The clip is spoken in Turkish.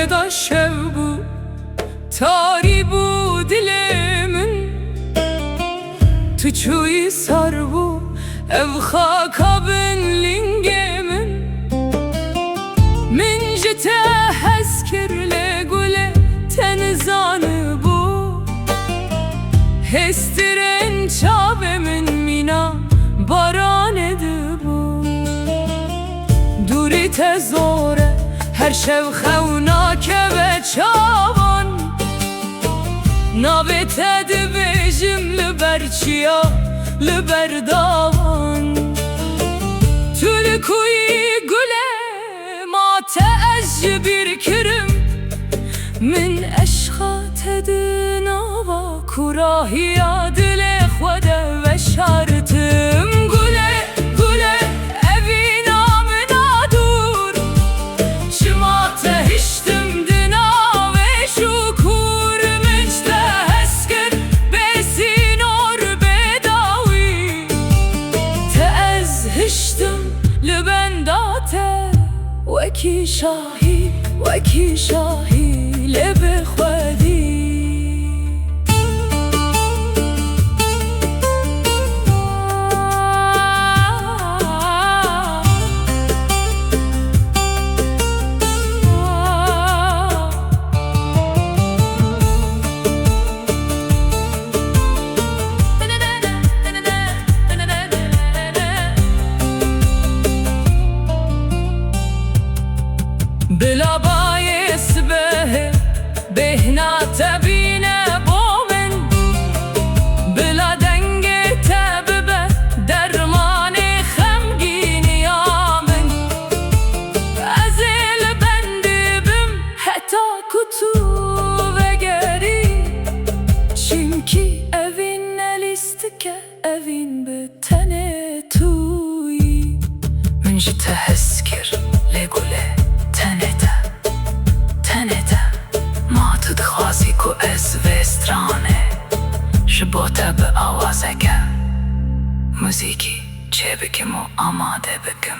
da şev bu tari bu dilimin Tüçüyü sar bu ev xakabın lingemin Min jite hezkirle gule tenizanı bu Hestiren çavemin mina baran edi bu Duri tezore her şev xewnake ve çavan Nabet edibêjim li ber çiya li ber davan Tülkûyî gule mate ez ji bîr kirim Min eşqa tedi nava kurahiya dilê xwe de veşartim Gule gule evî namina dûr Çima te hiştim di navê şûkûr Min ji te hez kir bê sînor bê dawî Te ez hiştim li benda te Wekî şahî lê bixwedî Bila bayis be behna tebine bomin Bila denge tebbe dermani xemginiya min Ezil bendibim heta kutu ve geri Çünkü evin elistike evin bitene tuyi Min ji te hezkir lê gule tenete Ma tu dixwazî ku ez vê stranê Ji bo te bi awazeke Muzîkî çê bikim û amade bikim